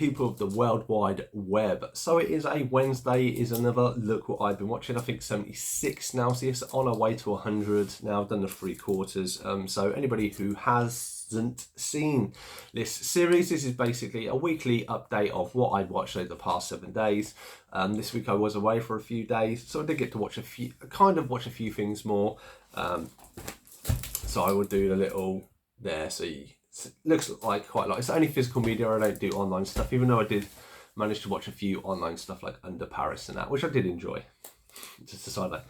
people of the World Wide Web. So it is a Wednesday, it is another look what I've been watching. I think 76 now, so yes, on our way to 100 now. I've done the 3/4. So anybody who hasn't seen this series, this is basically a weekly update of what I've watched over the past 7 days. This week I was away for a few days, so I did get to watch a few things more. So I will do the little there, so looks like quite a lot. It's only physical media, I don't do online stuff, even though I did manage to watch a few online stuff like Under Paris and that, which I did enjoy. Just a side note.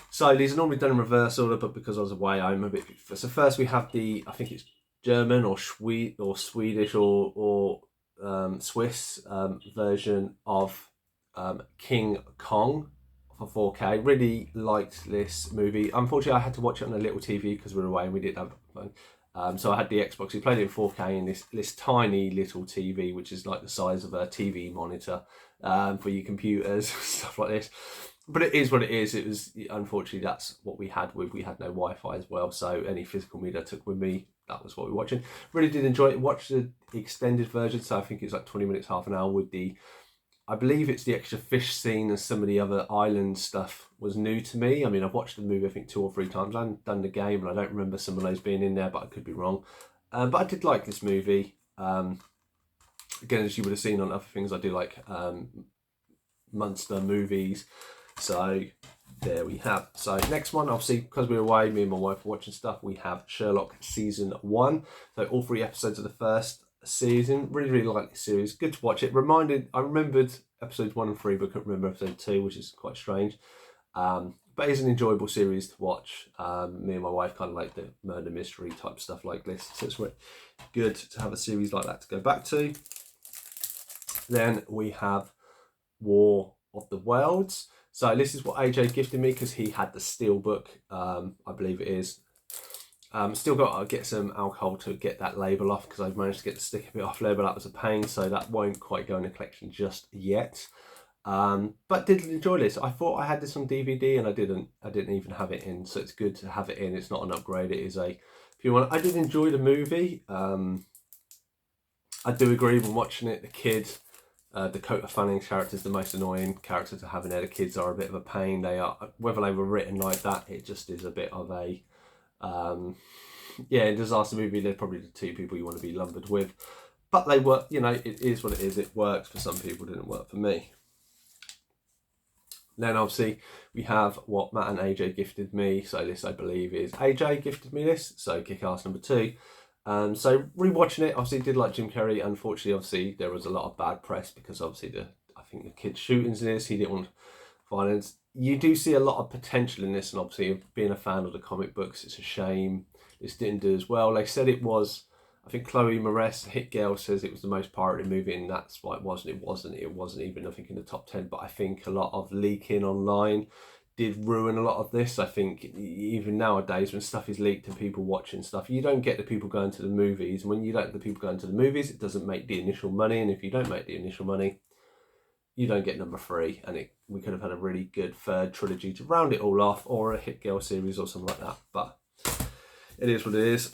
So these are normally done in reverse order, but because I was away, I'm a bit... So first we have I think it's German or Swedish or Swiss version of King Kong for 4K. Really liked this movie. Unfortunately, I had to watch it on a little TV because we were away and we didn't have fun. So I had the Xbox. We played it in 4K in this tiny little TV, which is like the size of a TV monitor for your computers, stuff like this. But it is what it is. It was, unfortunately, that's what we had. We had no Wi-Fi as well, so any physical media I took with me, that was what we were watching. Really did enjoy it. Watched the extended version, so I think it's like 20 minutes, half an hour with I believe it's the extra fish scene and some of the other island stuff was new to me. I mean, I've watched the movie I think 2 or 3 times. I haven't done the game, and I don't remember some of those being in there, but I could be wrong. But I did like this movie. Again, as you would have seen on other things, I do like monster movies. So there we have. So next one, obviously, because we were away, me and my wife were watching stuff, we have Sherlock Season 1. So all 3 episodes of the first season. Really like the series. Good to watch it. I remembered episodes 1 and 3, but couldn't remember episode 2, which is quite strange. But it's an enjoyable series to watch. Me and my wife kind of like the murder mystery type stuff like this, so it's good to have a series like that to go back to. Then we have War of the Worlds. So this is what AJ gifted me because he had the Steelbook, I believe it is. Still got to get some alcohol to get that label off because I've managed to get the sticker bit off label. That was a pain, so that won't quite go in the collection just yet. But did enjoy this. I thought I had this on DVD and I didn't even have it in, so it's good to have it in. It's not an upgrade, it is if you want. I did enjoy the movie. I do agree when watching it, the kid, Dakota Fanning's character is the most annoying character to have in there. The kids are a bit of a pain. They are, whether they were written like that, it just is a bit of a in disaster movie, they're probably the 2 people you want to be lumbered with, but they work. It is what it is. It works for some people, didn't work for me. Then obviously we have what Matt and AJ gifted me. So this, I believe, is AJ gifted me this, so Kick-Ass number 2. So rewatching it, obviously did like Jim Carrey. Unfortunately, obviously there was a lot of bad press because obviously I think the kid shootings in this, he didn't want violence. You do see a lot of potential in this, and obviously being a fan of the comic books, it's a shame this didn't do as well. They said it was, I think Chloe Moretz, the hit girl, says it was the most pirated movie, and that's why it wasn't. It wasn't even, I think, in the top 10. But I think a lot of leaking online did ruin a lot of this. I think even nowadays when stuff is leaked and people watching stuff, you don't get the people going to the movies. And when you don't get the people going to the movies, it doesn't make the initial money. And if you don't make the initial money, you don't get number 3. And we could have had a really good 3rd trilogy to round it all off, or a Hit Girl series or something like that. But it is what it is.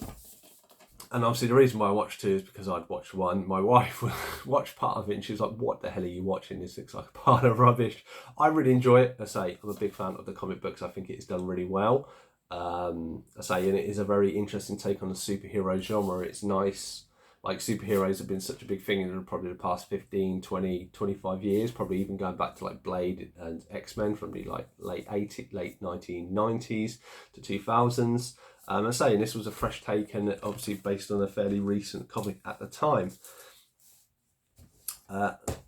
And obviously the reason why I watched 2 is because I'd watched 1. My wife watched part of it and she was like, what the hell are you watching? This looks like a pile of rubbish. I really enjoy it. I say, I'm a big fan of the comic books. I think it's done really well. And it is a very interesting take on the superhero genre. It's nice. Like, superheroes have been such a big thing in probably the past 15, 20, 25 years, probably even going back to like Blade and X-Men from the like late 1990s to 2000s. I'm saying this was a fresh take and obviously based on a fairly recent comic at the time.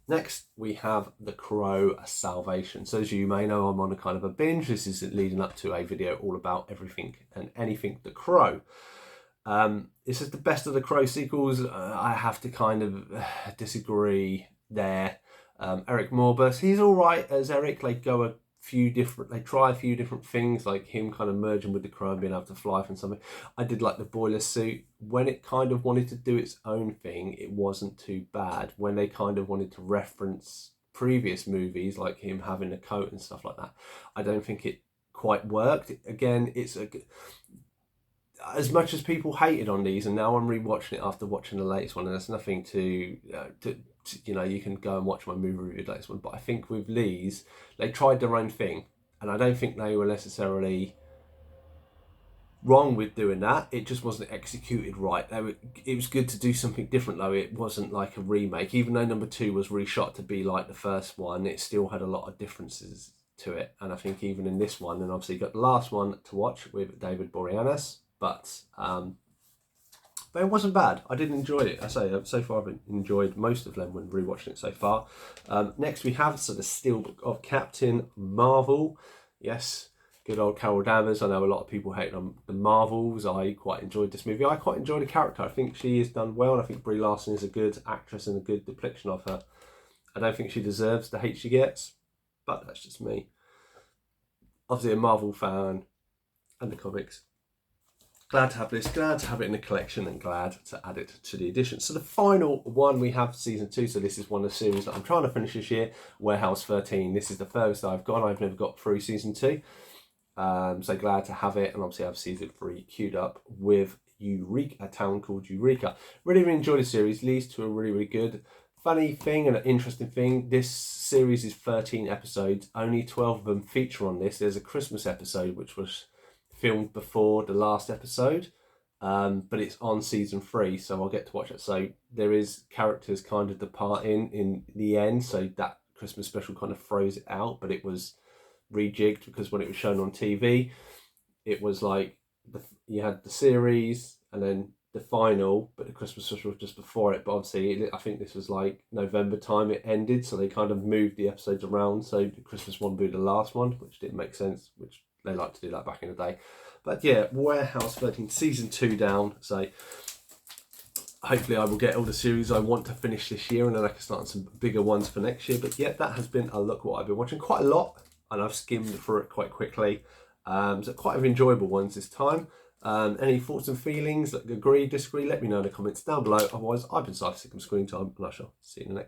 Next, we have The Crow Salvation. So as you may know, I'm on a kind of a binge. This is leading up to a video all about everything and anything The Crow. This is the best of the Crow sequels. I have to kind of disagree there. Eric Morbus, he's all right as Eric. They try a few different things, like him kind of merging with the Crow and being able to fly from something. I did like the boiler suit. When it kind of wanted to do its own thing, it wasn't too bad. When they kind of wanted to reference previous movies, like him having a coat and stuff like that, I don't think it quite worked. Again, as much as people hated on these, and now I'm rewatching it after watching the latest one, and there's nothing to you know, you can go and watch my movie review of the latest one, but I think with these, they tried their own thing, and I don't think they were necessarily wrong with doing that. It just wasn't executed right. It was good to do something different, though. It wasn't like a remake. Even though number 2 was reshot to be like the first one, it still had a lot of differences to it. And I think even in this one, and obviously you got the last one to watch with David Boreanaz, but it wasn't bad. I did enjoy it. I say, so far I've enjoyed most of them when rewatching it so far. Next we have the Steelbook of Captain Marvel. Yes, good old Carol Danvers. I know a lot of people hate on the Marvels. I quite enjoyed this movie. I quite enjoyed the character. I think she has done well, and I think Brie Larson is a good actress and a good depiction of her. I don't think she deserves the hate she gets, but that's just me. Obviously a Marvel fan and the comics. Glad to have this, glad to have it in the collection, and glad to add it to the edition. So the final one we have season 2. So this is one of the series that I'm trying to finish this year, Warehouse 13. This is the furthest I've gone. I've never got through season 2. So glad to have it, and obviously I have season 3 queued up with Eureka, a town called Eureka. Really enjoyed the series. Leads to a really good, funny thing and an interesting thing. This series is 13 episodes. Only 12 of them feature on this. There's a Christmas episode which was filmed before the last episode, but it's on season 3, so I'll get to watch it. So there is characters kind of departing in the end, so that Christmas special kind of throws it out, but it was rejigged because when it was shown on TV, it was like you had the series and then the final, but the Christmas special was just before it. But obviously I think this was like November time it ended, so they kind of moved the episodes around, so the Christmas one would be the last one, which didn't make sense, which they like to do that back in the day. But yeah, Warehouse 13 season 2 down, so hopefully I will get all the series I want to finish this year, and then I can start on some bigger ones for next year. But yeah, that has been a look what I've been watching. Quite a lot, and I've skimmed through it quite quickly. So quite enjoyable ones this time. Any thoughts and feelings, agree, disagree, let me know in the comments down below. Otherwise, I've been Cypher Sick of Screen Time, and I shall see you in the next